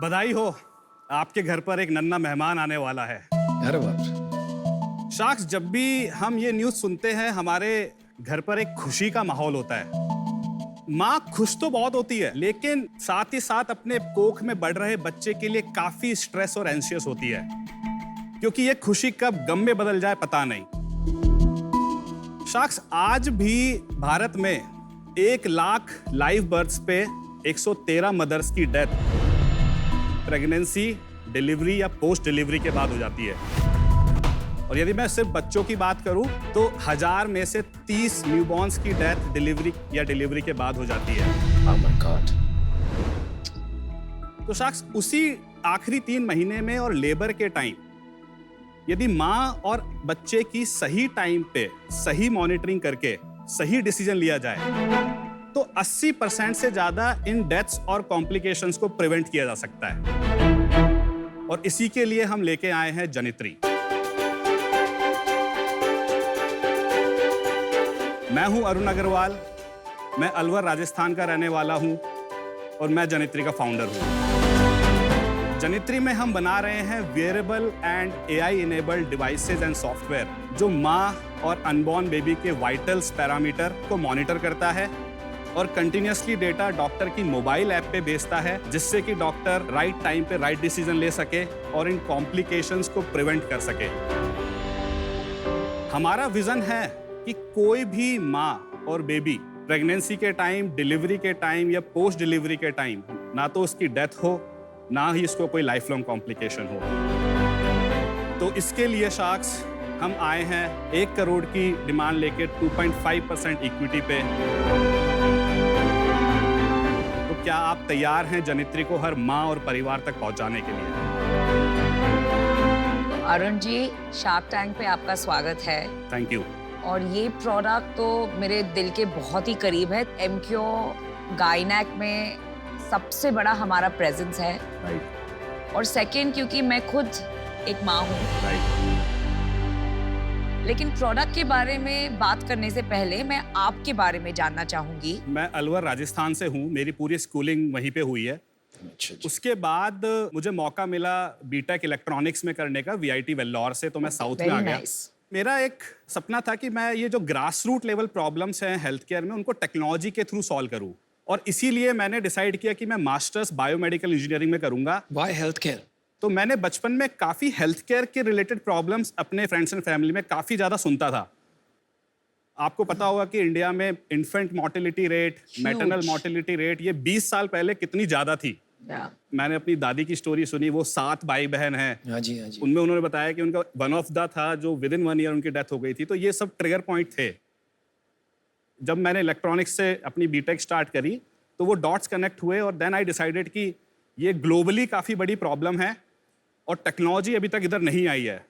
बधाई हो, आपके घर पर एक नन्हा मेहमान आने वाला है। अरे बाप। शख्स, जब भी हम ये न्यूज़ सुनते हैं हमारे घर पर एक खुशी का माहौल होता है। माँ खुश तो बहुत होती है, लेकिन साथ ही साथ अपने कोख में बढ़ रहे बच्चे के लिए काफी स्ट्रेस और एंशियस होती है, क्योंकि ये खुशी कब गम में बदल जाए पता नहीं। शख्स, आज भी भारत में 1 लाख लाइव बर्थ्स पे 113 मदर्स की डेथ प्रेगनेंसी, डिलीवरी या पोस्ट डिलीवरी के बाद हो जाती है। और यदि मैं सिर्फ बच्चों की बात करूं तो 1000 में से 30 न्यूबॉर्न्स की डेथ डिलीवरी या डिलीवरी के बाद हो जाती है। Oh my God. तो शख्स, उसी आखिरी 3 महीने में और लेबर के टाइम यदि माँ और बच्चे की सही टाइम पे सही मॉनिटरिंग करके सही डिसीजन लिया जाए तो 80% से ज्यादा इन डेथ्स और कॉम्प्लिकेशंस को प्रिवेंट किया जा सकता है। और इसी के लिए हम लेके आए हैं जनित्री। मैं हूं अरुण अग्रवाल, मैं अलवर राजस्थान का रहने वाला हूं और मैं जनित्री का फाउंडर हूं। जनित्री में हम बना रहे हैं wearable and AI enabled devices and software जो माँ और अनबॉर्न बेबी के वाइटल्स पैरामीटर को मॉनिटर करता है और कंटिन्यूअसली डेटा डॉक्टर की मोबाइल ऐप पे भेजता है, जिससे कि डॉक्टर राइट टाइम पे राइट डिसीजन ले सके और इन कॉम्प्लिकेशंस को प्रिवेंट कर सके। हमारा विजन है कि कोई भी माँ और बेबी प्रेगनेंसी के टाइम, डिलीवरी के टाइम या पोस्ट डिलीवरी के टाइम ना तो उसकी डेथ हो, ना ही इसको कोई लाइफ लॉन्ग कॉम्प्लिकेशन हो। तो इसके लिए शख्स हम आए हैं 1 करोड़ की डिमांड लेके 2.5% इक्विटी पे। तो क्या आप तैयार हैं जनित्री को हर माँ और परिवार तक पहुंचाने के लिए? अरुण जी, शार्क टैंक पे आपका स्वागत है। Thank you. और ये प्रोडक्ट तो मेरे दिल के बहुत ही करीब है। एमक्यू गायनेक में सबसे बड़ा हमारा प्रेजेंस है। राइट। और सेकंड, क्योंकि मैं खुद एक माँ हूँ। राइट। लेकिन प्रोडक्ट के बारे में बात करने से पहले मैं आपके बारे में जानना चाहूंगी। मैं अलवर राजस्थान से हूँ, मेरी पूरी स्कूलिंग वहीं पे हुई है। अच्छा जी। उसके बाद मुझे मौका मिला बीटेक इलेक्ट्रॉनिक्स में करने का VIT वेल्लोर से, तो मैं साउथ में आ गया। मेरा एक सपना था कि मैं ये जो ग्रास रूट लेवल प्रॉब्लम्स हैं हेल्थ केयर में उनको टेक्नोलॉजी के थ्रू सॉल्व करूँ, और इसीलिए मैंने डिसाइड किया कि मैं मास्टर्स बायोमेडिकल इंजीनियरिंग में करूंगा। Why healthcare? तो मैंने बचपन में काफी हेल्थ केयर के रिलेटेड प्रॉब्लम्स अपने फ्रेंड्स एंड फैमिली में काफी ज्यादा सुनता था। आपको पता होगा कि इंडिया में infant mortality rate, maternal mortality rate ये 20 साल पहले कितनी ज्यादा थी। मैंने अपनी दादी की स्टोरी सुनी, वो 7 भाई बहन हैं। हाँ जी, हाँ जी। उनमें उन्होंने बताया कि उनका वन ऑफ द था जो विदिन 1 ईयर उनकी डेथ हो गई थी। तो ये सब ट्रिगर पॉइंट थे। जब मैंने इलेक्ट्रॉनिक्स से अपनी बीटेक स्टार्ट करी तो वो डॉट्स कनेक्ट हुए और देन आई डिसाइडेड कि ये ग्लोबली काफ़ी बड़ी प्रॉब्लम है और टेक्नोलॉजी अभी तक इधर नहीं आई है।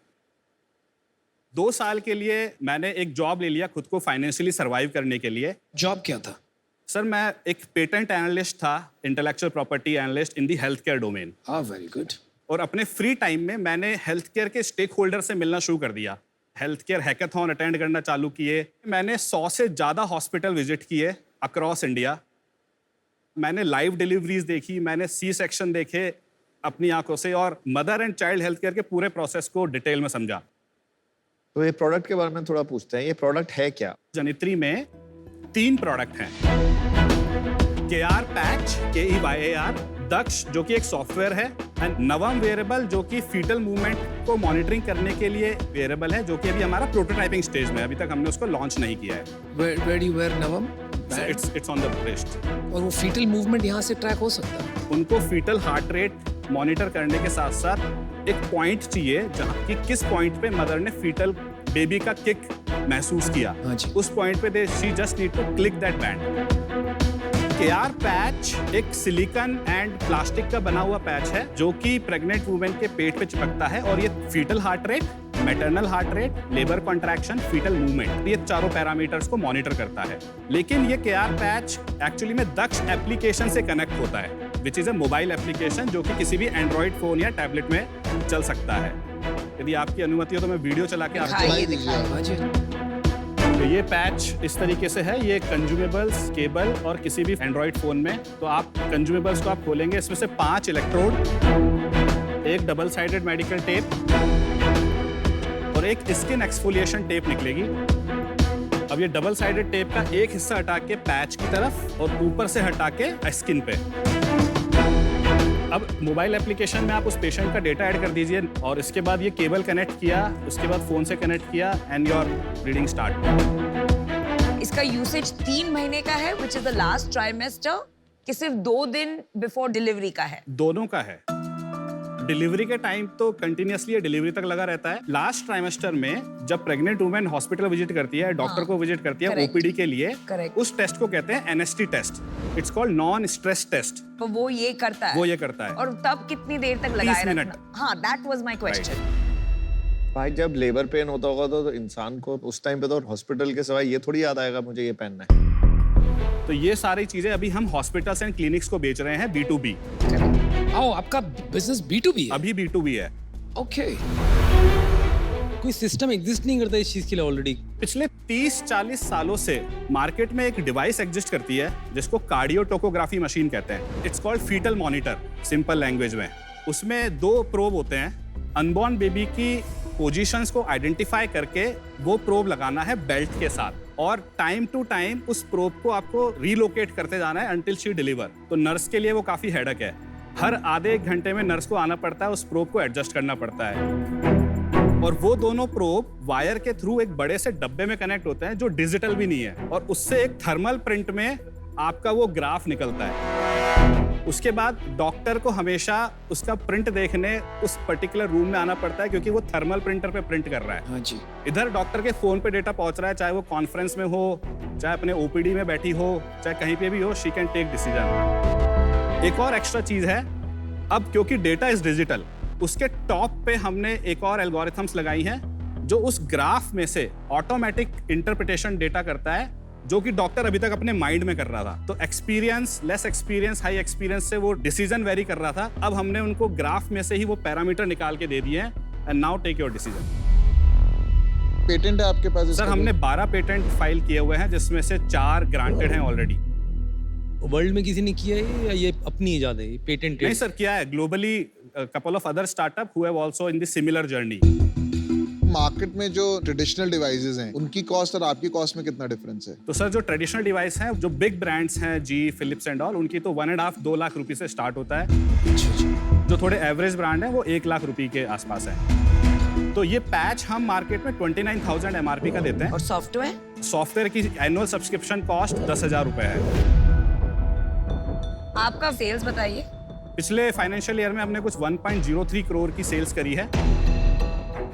2 साल के लिए मैंने एक जॉब ले लिया खुद को फाइनेंशियली सर्वाइव करने के लिए। जॉब क्या था? सर, मैं एक पेटेंट एनालिस्ट था, intellectual property analyst in the health care domain. Very good. और अपने फ्री टाइम में मैंने हेल्थ केयर के स्टेक होल्डर से मिलना शुरू कर दिया। हेल्थ केयर हैकाथॉन अटेंड करना चालू किए। मैंने 100 से ज़्यादा हॉस्पिटल विजिट किए अक्रॉस इंडिया। मैंने लाइव डिलीवरीज देखी, मैंने सी सेक्शन देखे अपनी आंखों से, और mother and child health care के पूरे प्रोसेस को डिटेल में समझा। तो ये प्रोडक्ट के बारे में थोड़ा पूछते हैं, ये प्रोडक्ट है क्या? जनित्री में 3 प्रोडक्ट हैं। KR पैच, KEYAR, दक्ष जो कि एक सॉफ्टवेयर है, एंड नवम वेयरेबल जो कि फीटल मूवमेंट को मॉनिटरिंग करने के लिए वेयरेबल है, जो कि अभी हमारा प्रोटोटाइपिंग स्टेज में है। अभी तक हमने उसको लॉन्च नहीं किया है। Where do you wear नवम? It's on the wrist। और वो फीटल मूवमेंट यहाँ से ट्रैक हो सकता है? उनको फीटल हार्ट रेट मॉनिटर करने के साथ साथ एक पॉइंट चाहिए जहाँ कि किस पॉइंट पे मदर ने फीटल बेबी का किक महसूस किया। हाँ जी। उस पॉइंट पे she just need to click that band. KR patch एक सिलिकॉन एंड प्लास्टिक का बना हुआ पैच है जो कि प्रेग्नेंट वुमेन के पेट पे चिपकता है, और ये fetal heart rate, maternal heart rate, labour contraction, fetal movement, ये चारों पैरामीटर्स को मॉनिटर करता है। लेकिन ये KR पैच एक्चुअली में दक्ष एप्लीकेशन से कनेक्ट होता है, which is a mobile application जो कि किसी भी एंड्रॉइड फोन या टैबलेट में चल सकता है। यदि आपकी अनुमति हो तो मैं वीडियो चला के आपको दिखाइए। हाँ जी। तो ये पैच इस तरीके से है, ये कंज्यूमेबल्स, केबल और किसी भी एंड्रॉइड फोन में, तो आप कंज्यूमेबल्स को आप खोलेंगे, इसमें से 5 इलेक्ट्रोड, एक डबल साइडेड मेडिकल टेप और एक स्किन एक्सफोलिएशन टेप निकलेगी। अब ये डबल साइडेड टेप का एक हिस्सा हटा के पैच की तरफ और ऊपर से हटा के स्किन पे। अब मोबाइल एप्लीकेशन में आप उस पेशेंट का डेटा ऐड कर दीजिए और इसके बाद ये केबल कनेक्ट किया, उसके बाद फोन से कनेक्ट किया एंड योर रीडिंग स्टार्ट। इसका यूसेज 3 महीने का है, which is the last trimester, कि सिर्फ 2 दिन बिफोर डिलीवरी का है? दोनों का है। डिलीवरी के टाइम तो कंटिन्यूअसली ये डिलीवरी तक लगा रहता है। लास्ट ट्राइमेस्टर में जब प्रेग्नेंट वुमेन हॉस्पिटल विजिट करती है, डॉक्टर को विजिट करती है ओपीडी के लिए, उस टेस्ट को कहते हैं NST test. It's called non stress test. तो वो ये करता है? वो ये करता है। और तब कितनी देर तक लगाए 30 मिनट। रखना? हाँ, दैट वाज माय क्वेश्चन। भाई जब लेबर पेन होता होगा तो इंसान को उस टाइम पे तो हॉस्पिटल के सिवाय ये थोड़ी याद आएगा मुझे ये पहनना है। तो ये सारी चीजें अभी हम हॉस्पिटल्स एंड क्लिनिक्स को बेच रहे हैं B2B। आपका बिजनेस B2B है? अभी B2B है। ओके। कोई सिस्टम एग्जिस्ट नहीं करता इस चीज के लिए ऑलरेडी? पिछले 30-40 सालों से मार्केट में एक डिवाइस एग्जिस्ट करती है जिसको कार्डियोटोकोग्राफी मशीन कहते हैं। It's called fetal monitor, simple language में। उसमें 2 प्रोब होते हैं। अनबॉर्न बेबी की पोजीशंस को आइडेंटिफाई करके वो प्रोब लगाना है बेल्ट के साथ और टाइम टू टाइम उस प्रोब को आपको रीलोकेट करते जाना है अंटिल शी डिलीवर। तो नर्स के लिए वो काफी हेडेक है। हर आधे 1 घंटे में नर्स को आना पड़ता है, उस प्रोब को एडजस्ट करना पड़ता है। और वो दोनों प्रोब वायर के थ्रू एक बड़े से डब्बे में कनेक्ट होते हैं जो डिजिटल भी नहीं है, और उससे एक थर्मल प्रिंट में आपका वो ग्राफ निकलता है। उसके बाद डॉक्टर को हमेशा उसका प्रिंट देखने उस पर्टिकुलर रूम में आना पड़ता है क्योंकि वो थर्मल प्रिंटर पे प्रिंट कर रहा है। हाँ जी। इधर डॉक्टर के फोन पे डेटा पहुंच रहा है, चाहे वो कॉन्फ्रेंस में हो, चाहे अपने ओपीडी में बैठी हो, चाहे कहीं पे भी हो, शी कैन टेक डिसीजन। एक और एक्स्ट्रा चीज है, अब क्योंकि डेटा इज डिजिटल, उसके टॉप पे हमने एक और एल्गोरिथम्स लगाई हैं जो उस ग्राफ में से ऑटोमेटिक इंटरप्रिटेशन डेटा करता है, जो कि डॉक्टर अभी तक अपने माइंड में कर रहा था। तो experience, less experience, high experience से वो डिसीजन वेरी कर रहा था। अब हमने उनको ग्राफ में से ही वो पैरामीटर निकाल के दे दिए हैं and now take your decision. Patent है आपके पास? सर हमने 12 पेटेंट फाइल किए हुए हैं जिसमें से 4 ग्रांटेड हैं ऑलरेडी। वर्ल्ड में किसी ने किया है या ये अपनी इजाद है, पेटेंट? नहीं सर, किया है globally. Couple of other startup who have also in the similar journey. Market में जो ट्रेडिशनल डिवाइसेस हैं उनकी कॉस्ट और आपकी कॉस्ट में कितना डिफरेंस है? तो सर जो ट्रेडिशनल डिवाइस हैं, जो बिग ब्रांड्स हैं, जी, फिलिप्स एंड ऑल, उनकी तो 1.5-2 लाख रुपए से स्टार्ट होता है। जो थोड़े एवरेज ब्रांड हैं वो 1 लाख रुपए के आसपास है। तो ये पैच हम मार्केट में 29,000 MRP का देते हैं। और सॉफ्टवेयर की एनुअल सब्सक्रिप्शन कॉस्ट 10,000 रुपए है। आपका सेल्स बताइए। पिछले फाइनेंशियल ईयर में हमने कुछ 1.03 करोड़ की सेल्स करी है।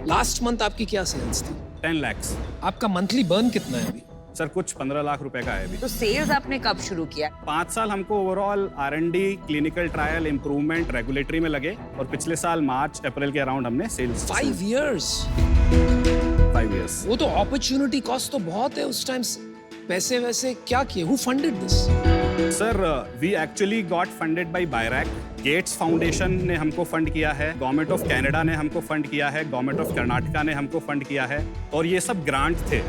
लास्ट मंथ आपकी क्या सेल्स थी? 10 लाख। आपका मंथली बर्न कितना है अभी? सर कुछ 15 लाख रुपए का है अभी। तो सेल्स आपने कब शुरू किया? 5 साल हमको overall R&D, clinical trial, improvement, regulatory में लगे, और पिछले साल मार्च अप्रैल के अराउंड हमने सेल्स। 5 years? 5 years। वो तो अपॉर्चुनिटी कॉस्ट तो बहुत है उस टाइम। पैसे वैसे क्या किए? Who funded this? Sir we actually got funded by BIRAC. Gates Foundation ने हमको फंड किया है, गवर्नमेंट ऑफ कनाडा ने हमको फंड किया है, गवर्नमेंट ऑफ कर्नाटका ने हमको फंड किया है, और ये सब ग्रांट थे।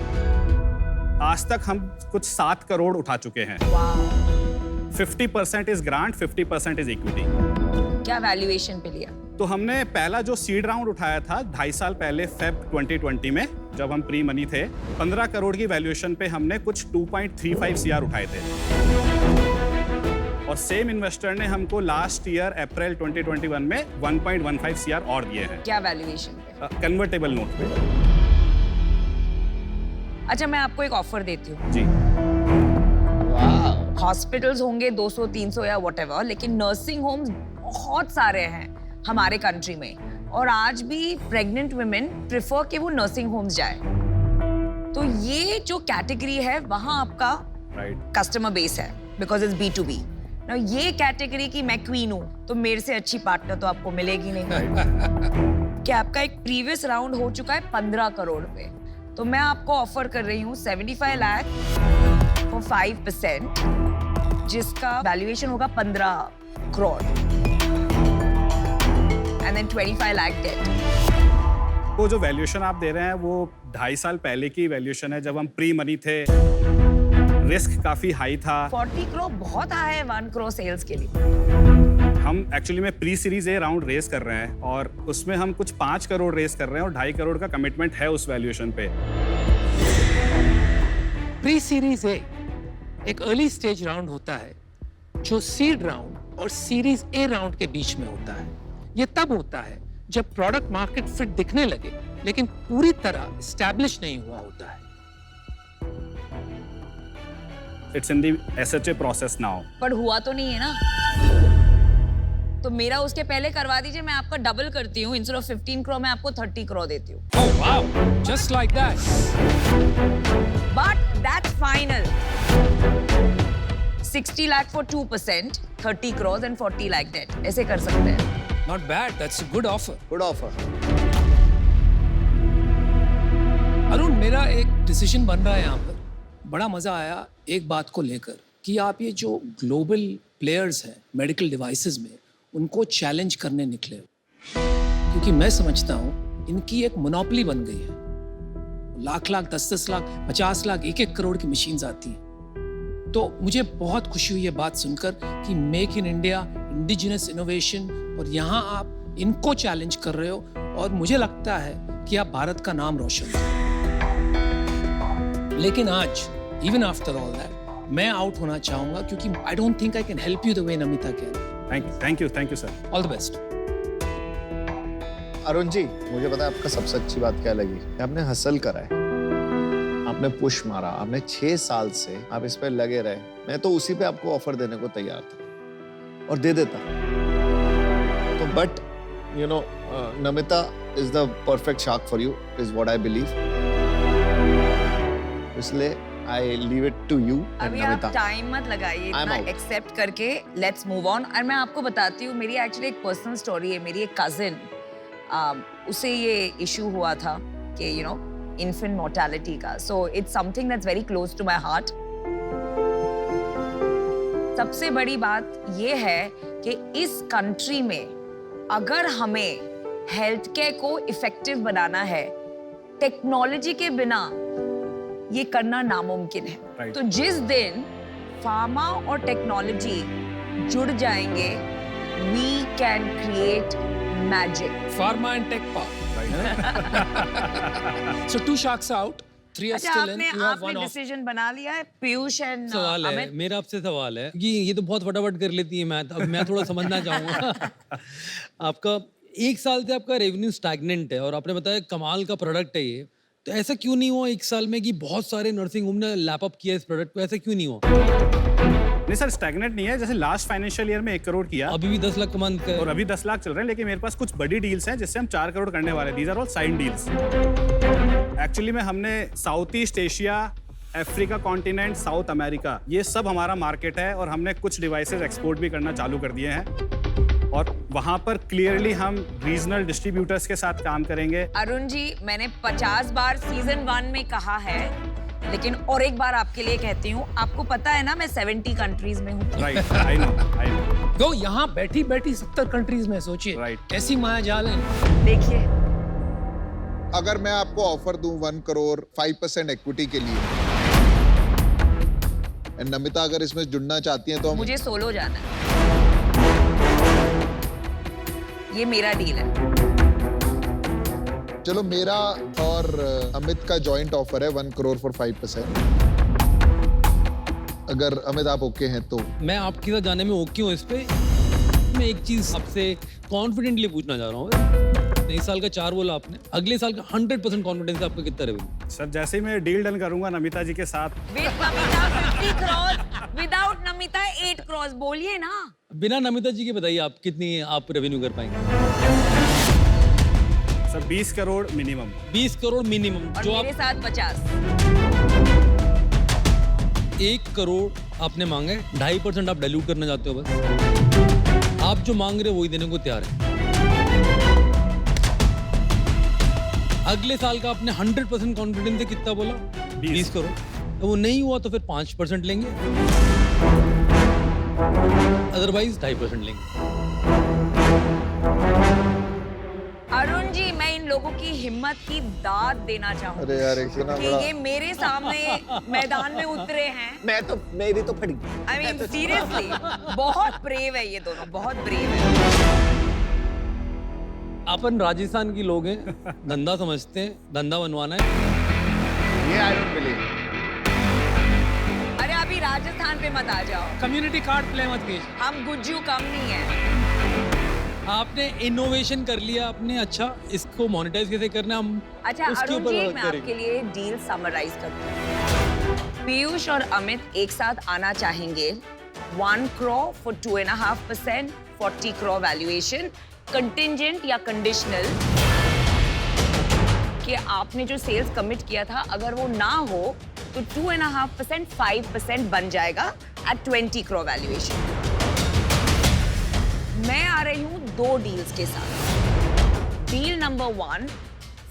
आज तक हम कुछ 7 करोड़ उठा चुके हैं। 50% इज ग्रांट, 50% इज इक्विटी। क्या वैल्यूएशन पे लिया? तो हमने पहला जो सीड राउंड उठाया था 2.5 साल पहले, फेब 2020 में, जब हम प्री मनी थे, 15 करोड़ की वैल्यूएशन पे हमने कुछ 2.35 CR उठाए थे। और सेम इन्वेस्टर ने हमको लास्ट ईयर अप्रैल 2021 में 1.15 CR और दिए हैं। क्या वैल्यूएशन पे? कन्वर्टेबल नोट पे। अच्छा, मैं आपको एक ऑफर देती हूँ। जी। हॉस्पिटल्स होंगे 200-300 या व्हाटएवर, लेकिन नर्सिंग होम्स बहुत सारे हैं हमारे कंट्री में, और आज भी प्रेग्नेंट वुमेन प्रेफर कि वो नर्सिंग होम्स जाए। तो ये जो कैटेगरी है वहाँ आपका कस्टमर बेस है, बिकॉज इट्स B2B। Now, ये कैटेगरी की मैं क्वीन हूँ, तो मेरे से अच्छी पार्टनर तो आपको मिलेगी नहीं। कि आपका एक प्रीवियस राउंड हो चुका है 15 करोड़ पे, तो मैं आपको ऑफर कर रही हूँ 75 लाख फॉर 5%, जिसका वैल्यूएशन होगा 15 crore, and then 25 lakh debt. वो जो वैल्यूएशन आप दे रहे हैं वो 2.5 साल पहले की वैल्यूएशन है, जब हम प्री मनी थे, रिस्क काफी हाई था। 40 करोड़ बहुत हाई है 1 करोड़ सेल्स के लिए। हम एक्चुअली में pre series A round raise कर रहे हैं और उसमें हम कुछ 5 करोड़ रेस कर रहे हैं और 2.5 करोड़ का कमिटमेंट है उस वैल्यूएशन पे। प्री सीरीज ए एक अर्ली स्टेज राउंड होता है जो सीड राउंड और सीरीज ए राउंड के बीच में होता है। ये तब होता है जब प्रोडक्ट मार्केट फिट दिखने लगे लेकिन पूरी तरह एस्टैब्लिश नहीं हुआ होता है। It's in the SHA process now. पर हुआ तो नहीं है ना, तो मेरा उसके पहले करवा दीजिए, मैं आपका डबल करती हूँ। इंस्टेड ऑफ 15 करोड़ मैं आपको 30 करोड़ देती हूँ। Oh wow, just like that. But that's final. 60 lakh for 2%, 30 crores and 40 lakh debt. ऐसे कर सकते हैं। Not bad, that's a good offer. Good offer. Arun, मेरा एक डिसीजन बन रहा है यहाँ पर। बड़ा मजा आया एक बात को लेकर कि आप ये जो ग्लोबल प्लेयर्स हैं मेडिकल डिवाइसेस में, उनको चैलेंज करने निकले हो, क्योंकि मैं समझता हूँ इनकी एक मोनोपोली बन गई है। लाख लाख 10-10 लाख 50 लाख 1-1 करोड़ की मशीन्स आती हैं। तो मुझे बहुत खुशी हुई ये बात सुनकर कि make in India, indigenous innovation, और यहाँ आप इनको चैलेंज कर रहे हो और मुझे लगता है कि आप भारत का नाम रोशन करें। लेकिन आज इवन आफ्टर ऑल दैट मैं आउट होना चाहूंगा क्योंकि I don't think I can help you the way Namita can. Thank you sir. All the best. Arun ji, मुझे पता है आपका सबसे अच्छी बात क्या लगी? आपने हसल करा है, आपने पुश मारा, आपने 6 साल से आप इस पे लगे रहे। मैं तो उसी पे आपको ऑफर देने को तैयार था और दे देता। तो but you know Namita is the perfect shark for you, is what I believe. इसलिए I leave it to you and अभी Namita. आप टाइम मत लगाइए, इतना एक्सेप्ट करके लेट्स मूव ऑन। और मैं आपको बताती हूँ, मेरी एक्चुअली एक पर्सनल स्टोरी है। मेरी एक कजिन, उसे ये इशू हुआ था कि यू नो इन्फेंट मोर्टेलिटी का। So it's something that's very close to my heart. सबसे बड़ी बात ये है कि इस कंट्री में अगर हमें हेल्थ केयर को इफेक्टिव बनाना है, टेक्नोलॉजी के बिना ये करना नामुमकिन है। Right. तो जिस दिन फार्मा और टेक्नोलॉजी जुड़ जाएंगे, we can create magic. Pharma and tech park. So 2 sharks out, 3 are अच्छा, still in. आपने You have one off. Decision बना लिया है पीयूष एंड सवाल है अमित? मेरा आपसे सवाल है कि ये तो बहुत फटाफट कर लेती है मैथ। अब मैं थोड़ा समझना चाहूंगा। आपका 1 साल से आपका रेवेन्यू स्टैग्नेंट है और आपने बताया कमाल का प्रोडक्ट है ये, तो ऐसा क्यों नहीं हुआ 1 साल में कि बहुत सारे नर्सिंग होम ने लैप अप किया इस प्रोडक्ट को? ऐसा क्यों नहीं हुआ? नहीं सर, स्टैग्नेंट नहीं है। जैसे लास्ट फाइनेंशियल ईयर में 1 करोड़ किया अभी भी 10 लाख कमान का और अभी 10 लाख चल रहे हैं, लेकिन मेरे पास कुछ बड़ी डील्स हैं जिससे हम 4 करोड़ करने वाले हैं। These are all sign deals. Actually में हमने South East Asia, Africa continent, South America, ये सब हमारा मार्केट है और हमने कुछ डिवाइसेस एक्सपोर्ट भी करना चालू कर दिए हैं और वहां पर क्लियरली हम रीजनल डिस्ट्रीब्यूटर्स के साथ काम करेंगे। अरुण जी, मैंने 50 बार सीजन 1 में कहा है, लेकिन और एक बार आपके लिए कहती हूँ। आपको पता है ना मैं 70 कंट्रीज में हूँ। Right, I know. तो यहाँ बैठी बैठी 70 कंट्रीज में सोचिए Right. कैसी माया जाल है। देखिए, अगर मैं आपको ऑफर दूं 1 करोड़ 5% इक्विटी के लिए, and नमिता अगर इसमें जुड़ना चाहती हैं तो हम मुझे सोलो जाना है, ये मेरा डील है। चलो, मेरा और अमित का जॉइंट ऑफर है 1 करोड़ फॉर 5%। अगर अमित आप ओके हैं तो मैं आपके साथ जाने में ओके हूँ इस पे। मैं एक चीज आपसे कॉन्फिडेंटली पूछना चाह रहा हूँ। इस साल का 4 बोला आपने, अगले साल का 100% कॉन्फिडेंस है आपका कितना रेवेन्यू? सर, जैसे ही मैं डील डन करूंगा नमिता जी के साथ, विद नमिता 50 करोड़, विदाउट नमिता 8 करोड़, बोलिए ना। बिना नमिता जी के बताइए आप कितनी आप रेवेन्यू कर पाएंगे? Sir 20 crore minimum. 20 crore minimum. और जो आप मेरे साथ 50। 1 करोड़ आपने मांगे, 2.5% आप डाइल्यूट करना चाहते हो बस। आप जो मांग रहे हो वही देने को तैयार है। अगले साल का आपने 100% कॉन्फिडेंस से कितना बोला? 20 करोड़। तो वो नहीं हुआ तो फिर 5% लेंगे, अदरवाइज 2.5% लेंगे। अरुण जी, मैं इन लोगों की हिम्मत की दाद देना चाहूंगी अरे यार इतना कि बड़ा ये मेरे सामने मैदान में उतरे हैं। मेरी तो फट गई। आई मीन सीरियसली बहुत ब्रेव है ये दोनों, बहुत ब्रेव है। अपन राजस्थान की लोग हैं, धंधा समझते हैं, धंधा बनवाना है। ये आई डोंट बिलीव। अरे अभी राजस्थान पे मत आ जाओ, कम्युनिटी कार्ड प्ले मत कीजिए। हम गुज्जू कम नहीं है। आपने इनोवेशन कर लिया, आपने अच्छा इसको मोनेटाइज कैसे करना है, हम अच्छा उसके अरुण ऊपर जी, वर्क मैं करेंगे। आपके लिए डील समराइज करती हूँ। पीयूष और अमित एक साथ आना चाहेंगे 1 crore for 2.5%, 40 crore valuation, contingent या कंडीशनल कि आपने जो सेल्स कमिट किया था अगर वो ना हो तो 2.5% 5% बन जाएगा एट 20 crore वैल्यूएशन। मैं आ रही हूँ 2 डील्स के साथ। Deal number 1,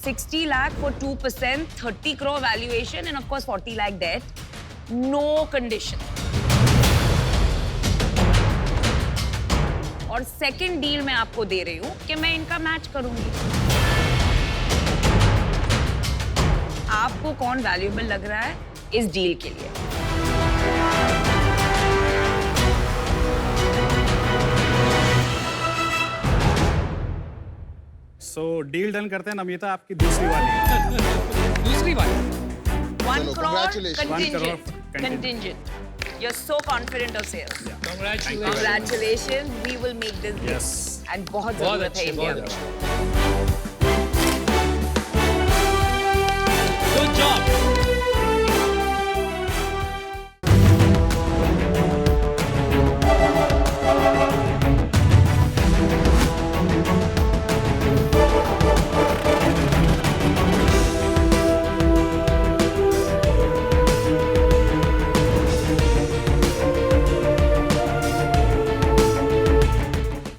60 lakh for 2%, 30 crore valuation and of course 40 lakh debt, no condition. और सेकंड डील मैं आपको दे रही हूँ कि मैं इनका मैच करूंगी। आपको कौन वैल्यूएबल लग रहा है इस डील के लिए? सो डील डन करते हैं नमिता, आपकी दूसरी वाली। दूसरी बात, 1 चलो, crore congratulations. 1 crore contingent. Contingent. You're so confident of sales. congratulations. Congratulations. We will make this deal. Yes. And बहुत बहुत जरूरत है अच्छे, इंडिया बहुत में। अच्छे।